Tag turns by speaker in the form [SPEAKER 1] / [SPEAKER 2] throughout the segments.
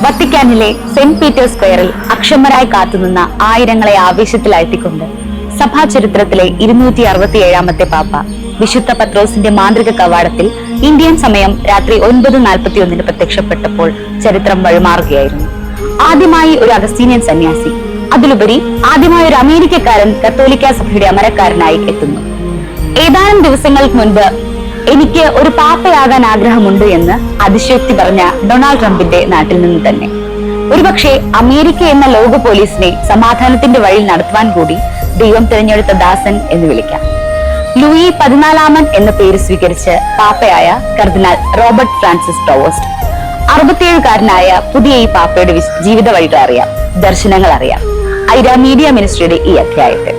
[SPEAKER 1] വത്തിക്കാനിലെ saint Peter's സ്ക്വയറിൽ അക്ഷമരായി കാത്തുനിന്ന ആയിരങ്ങളെ ആവേശത്തിലാഴ്ത്തിക്കൊണ്ട് സഭാ ചരിത്രത്തിലെ 267ാമത്തെ പാപ്പ വിശുദ്ധ പത്രോസിന്റെ മാന്ത്രിക കവാടത്തിൽ ഇന്ത്യൻ സമയം രാത്രി 9:41 പ്രത്യക്ഷപ്പെട്ടപ്പോൾ ചരിത്രം വഴിമാറുകയായിരുന്നു. ആദ്യമായി ഒരു അഗസ്തീനിയൻ സന്യാസി, അതിലുപരി ആദ്യമായി ഒരു അമേരിക്കക്കാരൻ കത്തോലിക്ക സഭയുടെ അമരക്കാരനായി എത്തുന്നു. ഏതാനും ദിവസങ്ങൾക്ക് മുൻപ് എനിക്ക് ഒരു പാപ്പയാകാൻ ആഗ്രഹമുണ്ട് എന്ന് അതിശയോക്തി പറഞ്ഞ ഡൊണാൾഡ് ട്രംപിന്റെ നാട്ടിൽ നിന്ന് തന്നെ. ഒരുപക്ഷെ അമേരിക്ക എന്ന ലോക പോലീസിനെ സമാധാനത്തിന്റെ വഴിയിൽ നടത്തുവാൻ കൂടി ദൈവം തിരഞ്ഞെടുത്ത ദാസൻ എന്ന് വിളിക്കാം. ലൂയി 14 എന്ന പേര് സ്വീകരിച്ച് പാപ്പയായ കർദിനാൾ റോബർട്ട് ഫ്രാൻസിസ് ടോവോസ്റ്റ്. 67കാരനായ പുതിയ ഈ പാപ്പയുടെ ജീവിത വഴികൾ അറിയാം, ദർശനങ്ങൾ അറിയാം. ഐര മീഡിയ മിനിസ്ട്രിയുടെ ഈ അധ്യായത്തിൽ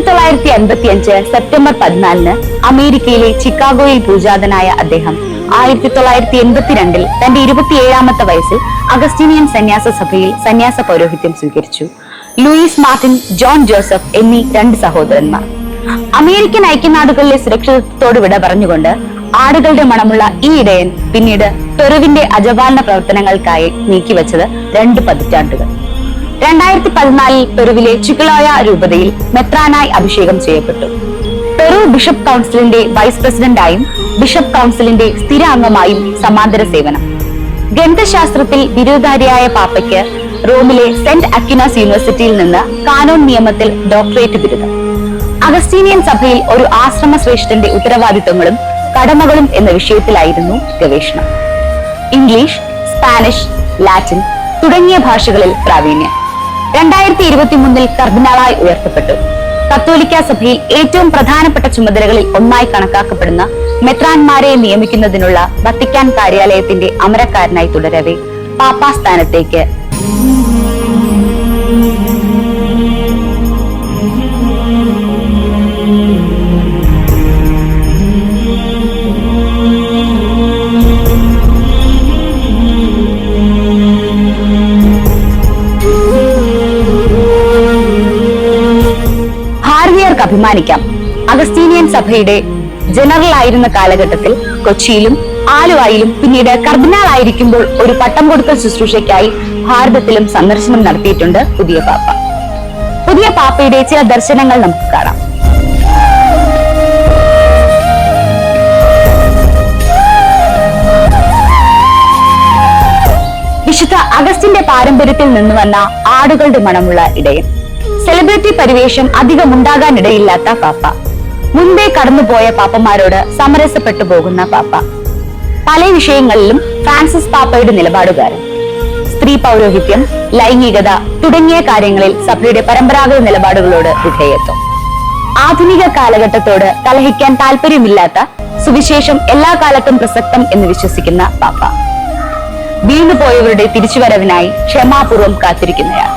[SPEAKER 1] 1955 സെപ്റ്റംബർ 14 അമേരിക്കയിലെ ചിക്കാഗോയിൽ പൂജാതനായ അദ്ദേഹം 1982 തന്റെ 27ാമത്തെ വയസ്സിൽ അഗസ്റ്റീനിയൻ സന്യാസ സഭയിൽ സന്യാസ പൗരോഹിത്യം സ്വീകരിച്ചു. ലൂയിസ് മാർട്ടിൻ, ജോൺ ജോസഫ് എന്നീ 2 സഹോദരന്മാർ. അമേരിക്കൻ ഐക്യനാടുകളിലെ സുരക്ഷിതത്വത്തോട് വിട പറഞ്ഞുകൊണ്ട് ആടുകളുടെ മണമുള്ള ഈ ഇടയൻ പിന്നീട് പെറുവിന്റെ അജപാലന പ്രവർത്തനങ്ങൾക്കായി നീക്കിവെച്ചത് 2 പതിറ്റാണ്ടുകൾ. 2014 പെറുവിലെ ചിക്കലോയ രൂപതയിൽ മെത്രാനായി അഭിഷേകം ചെയ്യപ്പെട്ടു. പെറു ബിഷപ്പ് കൗൺസിലിന്റെ വൈസ് പ്രസിഡന്റായും ബിഷപ്പ് കൗൺസിലിന്റെ സ്ഥിര അംഗമായും സമാന്തര സേവനം. ഗണിതശാസ്ത്രത്തിൽ ബിരുദധാരിയായ പാപ്പയ്ക്ക് റോമിലെ സെന്റ് അക്വിനാസ് യൂണിവേഴ്സിറ്റിയിൽ നിന്ന് കാനോൻ നിയമത്തിൽ ഡോക്ടറേറ്റ് ബിരുദം. അഗസ്റ്റീനിയൻ സഭയിൽ ഒരു ആശ്രമ ശ്രേഷ്ഠന്റെ ഉത്തരവാദിത്വങ്ങളും കടമകളും എന്ന വിഷയത്തിലായിരുന്നു ഗവേഷണം. ഇംഗ്ലീഷ്, സ്പാനിഷ്, ലാറ്റിൻ തുടങ്ങിയ ഭാഷകളിൽ പ്രാവീണ്യം. 2023 കർദിനാളായി ഉയർത്തപ്പെട്ടു. കത്തോലിക്ക സഭയിൽ ഏറ്റവും പ്രധാനപ്പെട്ട ചുമതലകളിൽ ഒന്നായി കണക്കാക്കപ്പെടുന്ന മെത്രാൻമാരെ നിയമിക്കുന്നതിനുള്ള വത്തിക്കാൻ കാര്യാലയത്തിന്റെ അമരക്കാരനായി തുടരവെ പാപ്പാ സ്ഥാനത്തേക്ക് അഭിമാനിക്കാം. അഗസ്റ്റീനിയൻ സഭയുടെ ജനറൽ ആയിരുന്ന കാലഘട്ടത്തിൽ കൊച്ചിയിലും ആലുവയിലും പിന്നീട് കർദിനാൾ ആയിരിക്കുമ്പോൾ ഒരു പട്ടം കൊടുക്കൽ ശുശ്രൂഷയ്ക്കായി ഭാരതത്തിലും സന്ദർശനം നടത്തിയിട്ടുണ്ട് പുതിയ പാപ്പ. പുതിയ പാപ്പയുടെ ചില ദർശനങ്ങൾ നമുക്ക് കാണാം. വിശുദ്ധ അഗസ്റ്റിന്റെ പാരമ്പര്യത്തിൽ നിന്ന് വന്ന ആടുകളുടെ മണമുള്ള ഇടയൻ. സെലിബ്രിറ്റി പരിവേഷം അധികം ഉണ്ടാകാനിടയില്ലാത്ത പാപ്പ. മുൻപേ കടന്നുപോയ പാപ്പമാരോട് സമരസപ്പെട്ടു പോകുന്ന പാപ്പ. പല വിഷയങ്ങളിലും ഫ്രാൻസിസ് പാപ്പയുടെ നിലപാടുകാരൻ. സ്ത്രീ പൗരോഹിത്യം, ലൈംഗികത തുടങ്ങിയ കാര്യങ്ങളിൽ സഭയുടെ പരമ്പരാഗത നിലപാടുകളോട് വിധേയത്വം. ആധുനിക കാലഘട്ടത്തോട് കലഹിക്കാൻ താല്പര്യമില്ലാത്ത സുവിശേഷം എല്ലാ കാലത്തും പ്രസക്തം എന്ന് വിശ്വസിക്കുന്ന പാപ്പ. വീണുപോയവരുടെ തിരിച്ചുവരവിനായി ക്ഷമാപൂർവം കാത്തിരിക്കുന്നയാൾ.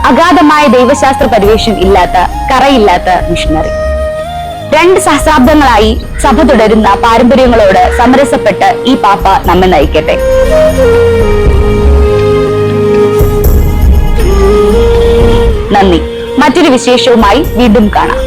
[SPEAKER 1] അഗാധമായ ദൈവശാസ്ത്ര പരിവേഷം ഇല്ലാത്ത, കറയില്ലാത്ത മിഷണറി. 2 സഹസ്രാബ്ദങ്ങളായി സഭ തുടരുന്ന പാരമ്പര്യങ്ങളോട് സമരസപ്പെട്ട് ഈ പാപ്പ നമ്മെ നയിക്കട്ടെ. നന്ദി. മറ്റൊരു വിശേഷവുമായി വീണ്ടും കാണാം.